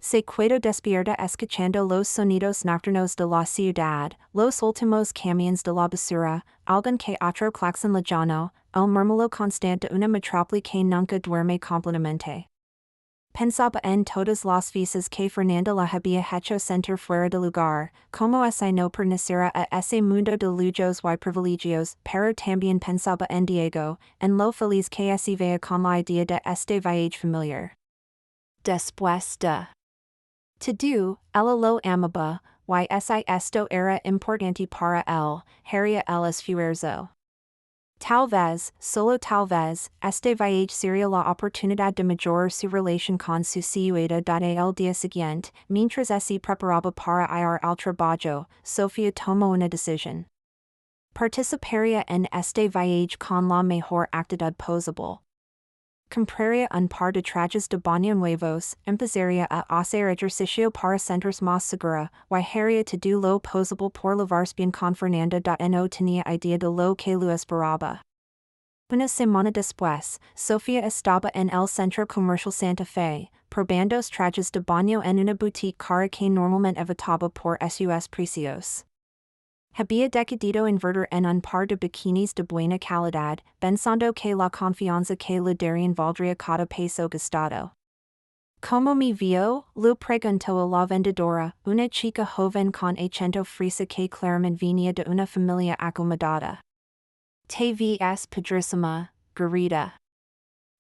Se quedó despierta escuchando los sonidos nocturnos de la ciudad, los últimos camiones de la basura, algún que otro claxon lejano, el murmullo constante de una metrópoli que nunca duerme completamente. Pensaba en todas las veces que Fernanda la había hecho sentir fuera de lugar, como ese no perteneciera a ese mundo de lujos y privilegios, pero también pensaba en Diego, en lo feliz que se veía con la idea de este viaje familiar. Después de todo, ella lo amaba, y esto era importante para él, haría el esfuerzo. Tal vez, solo tal vez, este viaje sería la oportunidad de mejorar su relación con su ciudad el día siguiente, mientras se preparaba para ir al trabajo, Sofía tomó una decisión. Participaría en este viaje con la mejor actitud posible. Compraría un par de trajes de baño nuevos, empezaría a hacer ejercicio para sentirse más segura, y haría todo lo posible por llevarse bien con Fernanda. No tenía idea de lo que lo esperaba. Una semana después, Sofía estaba en el centro comercial Santa Fe, probando trajes de baño en una boutique cara que normalmente evitaba por sus precios. Había decidido invertir en un par de bikinis de buena calidad, pensando que la confianza que le darían valdría cada peso gastado. ¿Cómo me vio? Le preguntó a la vendedora, una chica joven con acento frisa que claramente venía de una familia acomodada. Te ves padrísima, querida.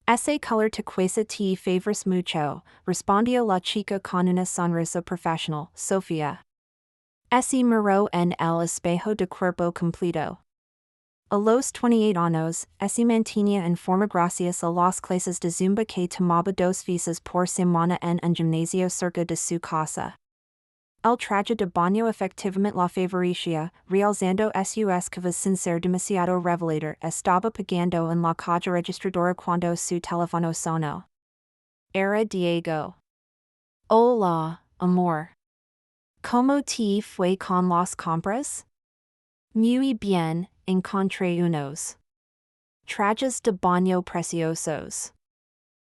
Ese color turquesa te favores mucho, respondió la chica con una sonrisa profesional, Sofía. Se miró en el espejo de cuerpo completo. A los 28 años, se mantenía en forma gracias a las clases de zumba que tomaba 2 veces por semana en un gimnasio cerca de su casa. El traje de baño efectivamente la favorecía, realizando sus que sin ser demasiado revelador estaba pagando en la caja registradora cuando su teléfono sonó. Era Diego. Hola, amor. ¿Cómo te fue con las compras? Muy bien, encontré unos trajes de baño preciosos.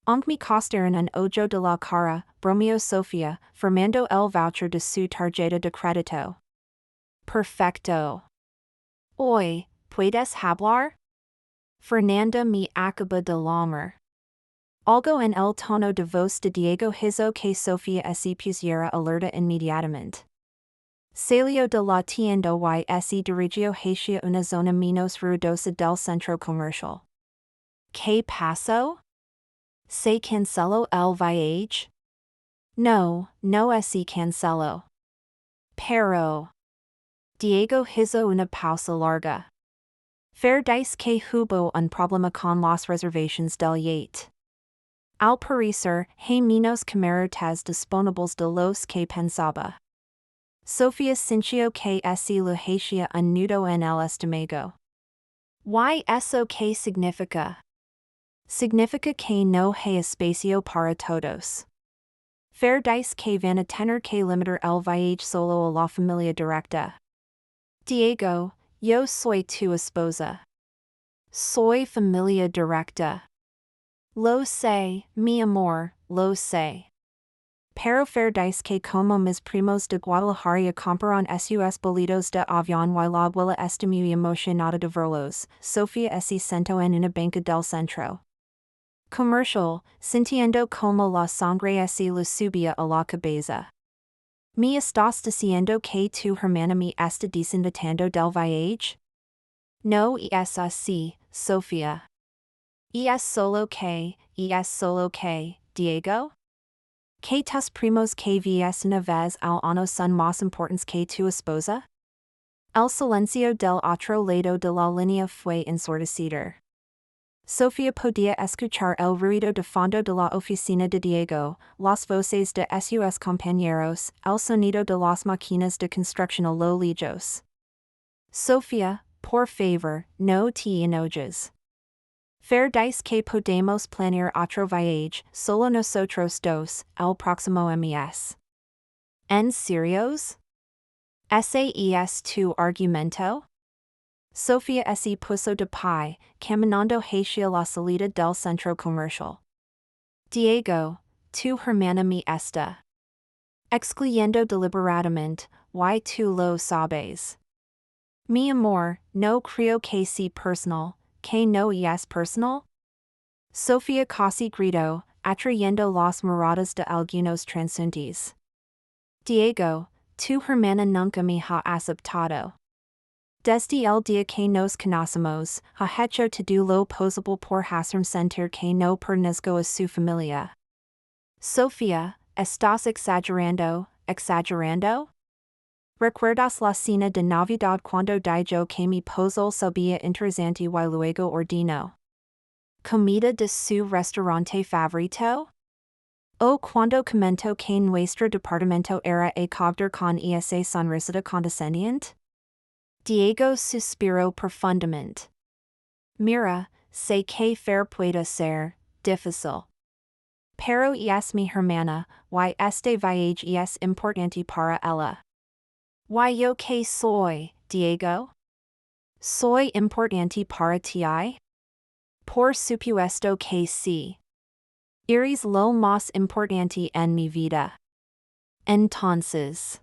Aunque me costaron un ojo de la cara, bromeó Sofía, firmando el voucher de su tarjeta de crédito. Perfecto. Hoy, ¿puedes hablar? Fernanda me acaba de llamar. Algo en el tono de voz de Diego hizo que Sofía se pusiera alerta inmediatamente. Salió de la tienda y se dirigió hacia una zona menos ruidosa del centro comercial. ¿Qué pasó? ¿Se canceló el viaje? No, no se canceló. Pero Diego hizo una pausa larga. Verdad que hubo un problema con las reservaciones del yate. Al parecer, hay menos camarotes disponibles de los que pensaba. Sofía sintió que se le hacía un nudo en el estómago. ¿Y eso qué significa? Significa que no hay espacio para todos. Verdad que van a tener que limitar el viaje solo a la familia directa. Diego, yo soy tu esposa. Soy familia directa. Lo sé, mi amor, lo sé. Pero verdad que como mis primos de Guadalajara compraron sus boletos de avión y la abuela está muy emocionada de verlos, Sofía se sentó en una banca del centro comercial, sintiendo como la sangre se le subía a la cabeza. ¿Me estás diciendo que tu hermana me está desindicando del viaje? No es así, Sofía. Es solo que, Diego? ¿Que tus primos que ves una vez al año son más importantes que tu esposa? El silencio del otro lado de la línea fue ensordecedor. Sofía podía escuchar el ruido de fondo de la oficina de Diego, las voces de sus compañeros, el sonido de las máquinas de construcción a lo lejos. Sofía, por favor, no te enojes. Dice que podemos planear otro viaje, solo nosotros dos, el próximo mes. ¿En serios? ¿Ese es tu argumento? Sofía se puso de pie, caminando hacia la salida del centro comercial. Diego, tu hermana me está excluyendo deliberadamente, y tú lo sabes. Mi amor, no creo que sea personal, que no es personal. Sofía casi gritó, atrayendo las miradas de algunos transeúntes. Diego, tu hermana nunca me ha aceptado. Desde el día que nos conocemos, ha hecho todo lo posible por hacerme sentir que no pertenezco a su familia. Sofía, ¿estás exagerando, exagerando? ¿Recuerdas la cena de Navidad cuando dijo que mi posol sabía interesante y luego ordenó comida de su restaurante favorito? O cuando comentó que nuestro departamento era acogedor con esa sonrisa condescendiente? Diego suspiró profundamente. Mira, sé que fair puede ser difícil. Pero es mi hermana, y este viaje es importante para ella. ¿Y yo qué soy, Diego? ¿Soy importante para ti? Por supuesto que sí. Eres lo más importante en mi vida. Entonces,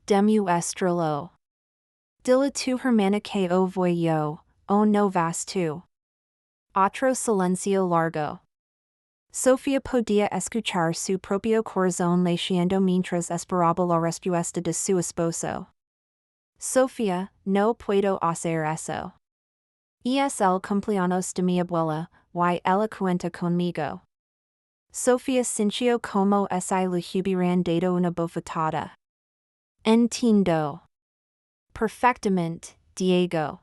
demuéstralo. Dile a tu hermana que voy yo, o no vas tú. Otro silencio largo. Sofía podía escuchar su propio corazón latiendo mientras esperaba la respuesta de su esposo. Sofía, no puedo hacer eso. Es el cumpleaños de mi abuela, y ella cuenta conmigo. Sofía sintió como si le hubieran dado una bofetada. Entiendo. Perfectamente, Diego.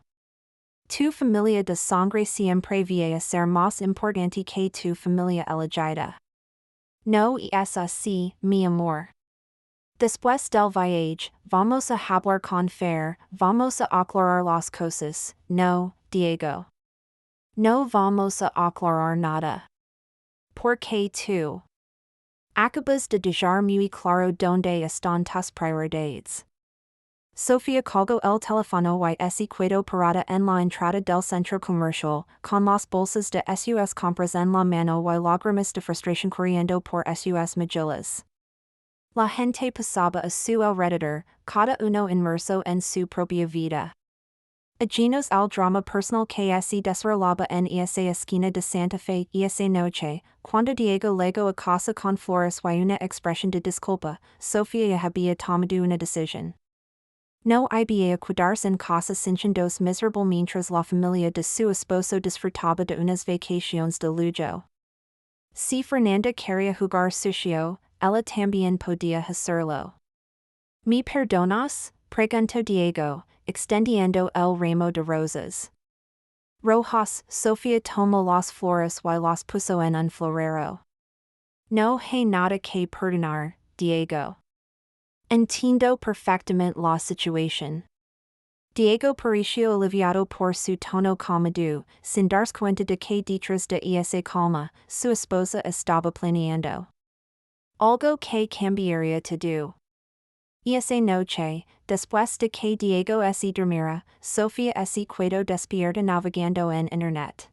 Tu familia de sangre siempre va a ser más importante que tu familia elegida. No es así, mi amor. Después del viaje, vamos a hablar con Fer, vamos a aclarar las cosas, no, Diego. No vamos a aclarar nada. ¿Por qué tú? Acabas de dejar muy claro dónde están tus prioridades. Sofía colgó el teléfono y se quedó parada en la entrada del centro comercial, con las bolsas de sus compras en la mano y lágrimas de frustración corriendo por sus mejillas. La gente pasaba a su alrededor, cada uno inmerso en su propia vida. Ajenos al drama personal que se desarrollaba en esa esquina de Santa Fe esa noche, cuando Diego llegó a casa con flores y una expresión de disculpa, Sofía había tomado una decisión. No había quedarse en casa sintiéndose miserable mientras la familia de su esposo disfrutaba de unas vacaciones de lujo. Si Fernanda quería jugar sucio, ella también podía hacerlo. ¿Me perdonas?, preguntó Diego, extendiendo el ramo de rosas. Rojas, Sofía tomó las flores y las puso en un florero. No hay nada que perdonar, Diego. Entiendo perfectamente la situación. Diego pareció aliviado por su tono calmado, sin darse cuenta de que detrás de esa calma, su esposa estaba planeando algo que cambiaría todo. Esa noche, después de que Diego se durmiera, Sofía se quedó despierta navegando en Internet.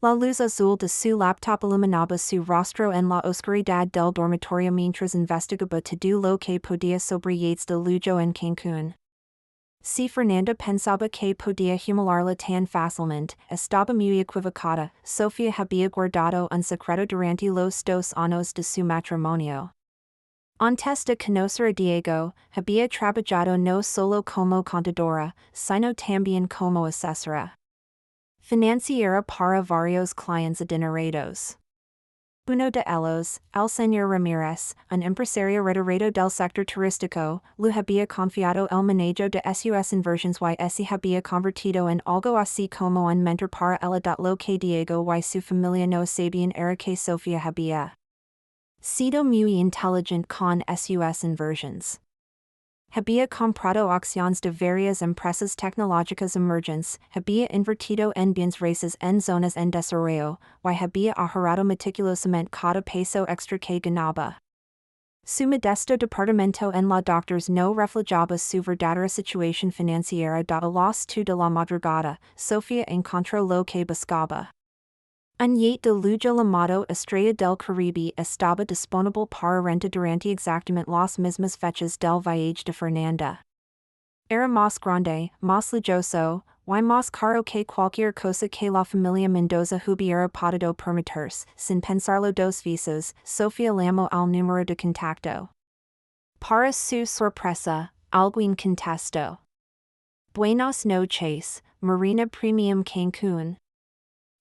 La luz azul de su laptop iluminaba su rostro en la oscuridad del dormitorio mientras investigaba todo lo que podía sobre yates de lujo en Cancún. Si Fernanda pensaba que podía humilarla tan fácilmente, estaba muy equivocada. Sofía había guardado un secreto durante los 2 años de su matrimonio. Antes de conocer a Diego, había trabajado no solo como contadora, sino también como asesora financiera para varios clientes adinerados. Uno de ellos, el señor Ramírez, un empresario retirado del sector turístico, lo había confiado el manejo de sus inversiones y se había convertido en algo así como un mentor para él. Lo que Diego y su familia no sabían era que Sofía había sido muy inteligente con sus inversiones. Había comprado acciones de varias empresas tecnológicas emergentes, había invertido en bienes raíces en zonas en desarrollo, y había ahorrado meticulosamente cada peso extra que ganaba. Su modesto departamento en la doctors no reflejaba su verdadera situación financiera. A las 2 de la madrugada, Sofía encontró lo que buscaba. Un yate de lujo llamado Estrella del Caribe estaba disponible para renta durante exactamente las mismas fechas del viaje de Fernanda. Era más grande, más lujoso, y más caro que cualquier cosa que la familia Mendoza hubiera podido permitirse. Sin pensarlo dos veces, Sofía llamó al número de contacto. Para su sorpresa, alguien contestó. Buenas noches, Marina Premium Cancún.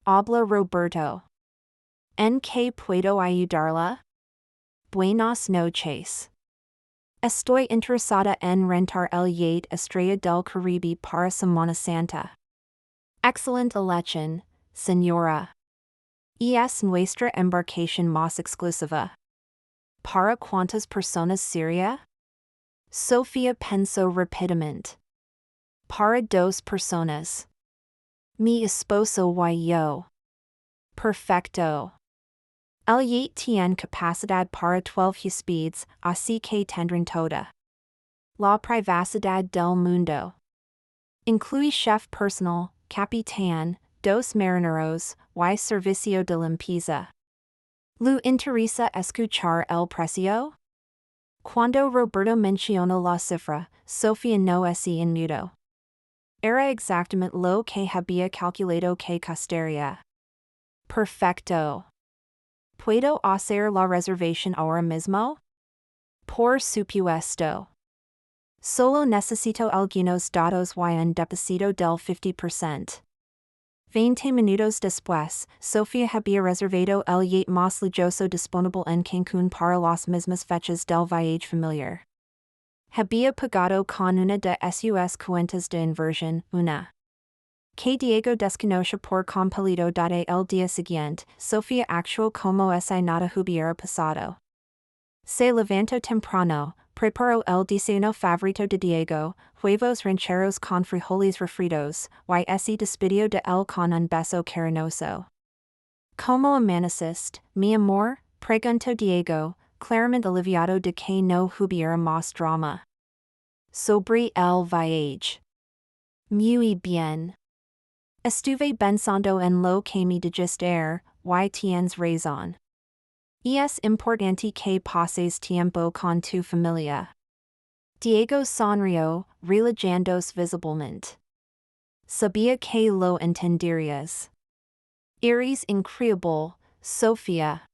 Habla Roberto. ¿En qué puedo ayudarla? Buenas noches. Estoy interesada en rentar el yate Estrella del Caribe para Semana Santa. Excelente elección, señora. Es nuestra embarcación más exclusiva. ¿Para cuántas personas sería? Sofía pensó rápidamente. Para 2 personas. Mi esposo y yo. Perfecto. El yate tiene capacidad para 12 huéspedes, así que tendrán toda la privacidad del mundo. Incluye chef personal, capitán, 2 marineros, y servicio de limpieza. ¿Le interesa escuchar el precio? Cuando Roberto mencionó la cifra, Sofía no se inmutó. Era exactamente lo que había calculado que costaría. Perfecto. ¿Puedo hacer la reservación ahora mismo? Por supuesto. Solo necesito algunos datos y un depósito del 50%. 20 minutos después, Sofía había reservado el yate más lujoso disponible en Cancún para las mismas fechas del viaje familiar. Había pagado con una de sus cuentas de inversión, una que Diego desconoce por completo. El día siguiente, Sofía actuó como si nada hubiera pasado. Se levantó temprano, preparó el desayuno favorito de Diego, huevos rancheros con frijoles refritos, y se despidió de él con un beso cariñoso. ¿Cómo amaneciste, mi amor? Preguntó Diego, claramente aliviado de que no hubiera más drama. Sobre el viaje. Muy bien. Estuve pensando en lo que me dijiste y tienes razón. Es importante que pases tiempo con tu familia. Diego sonrió, relajándose visiblemente. Sabía que lo entenderías. Eres increíble, Sofía.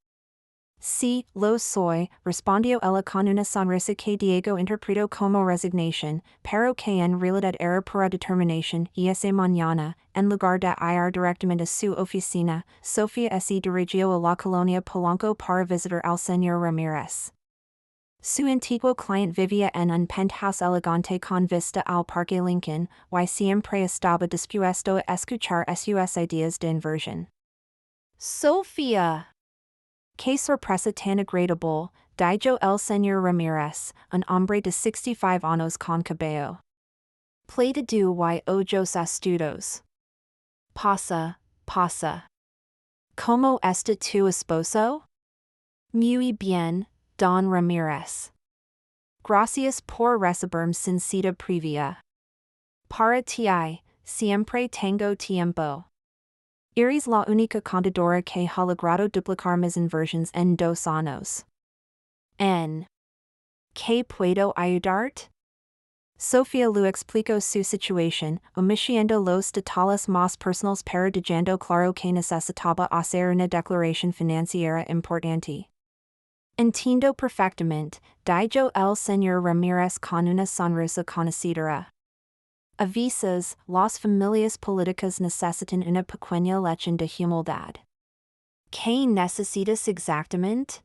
Sí, lo soy, respondió ella con una sonrisa que Diego interpretó como resignación, pero que en realidad era pura determinación. Esa mañana, en lugar de ir directamente a su oficina, Sofía se dirigió a la colonia Polanco para visitar al señor Ramírez. Su antiguo cliente vivía en un penthouse elegante con vista al Parque Lincoln, y siempre estaba dispuesto a escuchar sus ideas de inversión. Sofía. Qué sorpresa tan agradable, dijo el señor Ramírez, un hombre de 65 años con cabello plateado y ojos astutos. Pasa, pasa. ¿Cómo está tu esposo? Muy bien, don Ramírez. Gracias por recibirme sin cita previa. Para ti, siempre tengo tiempo. Eres la única contadora que ha logrado duplicar mis inversiones en 2 años. ¿En qué puedo ayudarte? Sofía le explicó su situación, omitiendo los detalles más personales pero dejando claro que necesitaba hacer una declaración financiera importante. Entiendo perfectamente, dijo el señor Ramírez con una sonrisa conocedora. A veces, las familias políticas necesitan una pequeña lección de humildad. ¿Qué necesitas exactamente?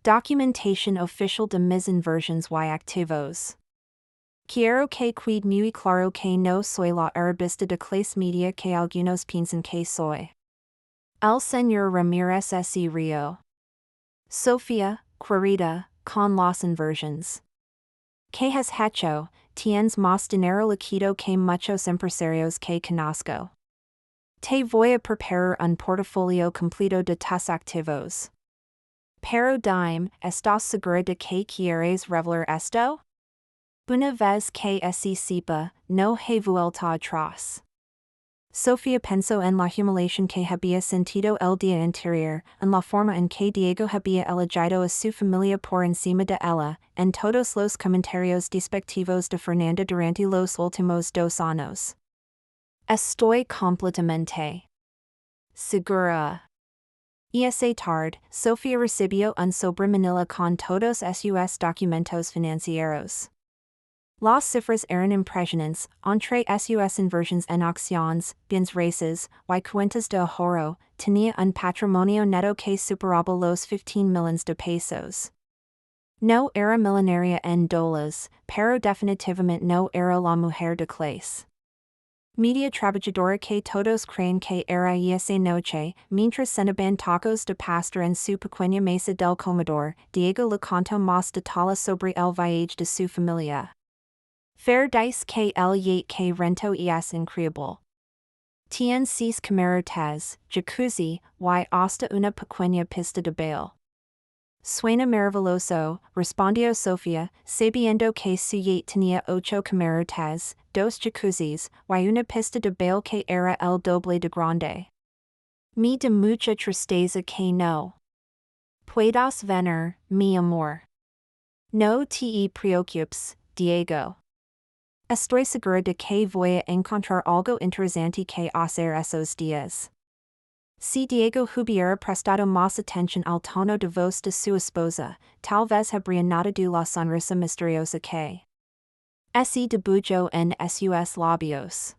Documentation oficial de mis inversiones y activos. Quiero que quede muy claro que no soy la arabista de clase media que algunos piensan que soy. El señor Ramírez S. Río. Sofía, querida, con las inversiones. ¿Qué has hecho? Tienes más dinero líquido que muchos empresarios que conozco. Te voy a preparar un portafolio completo de tus activos. Pero dime, ¿estás segura de que quieres revelar esto? Una vez que se sepa, no hay vuelta atrás. Sofía pensó en la humiliación que había sentido el día anterior, en la forma en que Diego había elegido a su familia por encima de ella, en todos los comentarios despectivos de Fernanda durante los últimos 2 años. Estoy completamente segura. Esa tarde, Sofía recibió un sobre manila con todos sus documentos financieros. Las cifras eran impresionantes, entre sus inversiones en acciones, bienes raíces, y cuentas de ahorro, tenía un patrimonio neto que superaba los 15 millones de pesos. No era millonaria en dólares, pero definitivamente no era la mujer de clase media trabajadora que todos creen que era esa noche, mientras cenaban tacos de pastor en su pequeña mesa del comedor. Diego le contó más detalles sobre el viaje de su familia. Dice que el yate que rentó es increíble. Tiene 6 camarotes, jacuzzi, y hasta una pequeña pista de baile. Suena maravilloso, respondió Sofía, sabiendo que su yate tenía 8 camarotes, 2 jacuzzis, y una pista de baile que era el doble de grande. Me da mucha tristeza que no puedas venir, mi amor. No te preocupes, Diego. Estoy segura de que voy a encontrar algo interesante que hacer esos días. Si Diego hubiera prestado más atención al tono de voz de su esposa, tal vez habría notado la sonrisa misteriosa que se dibujó en sus labios.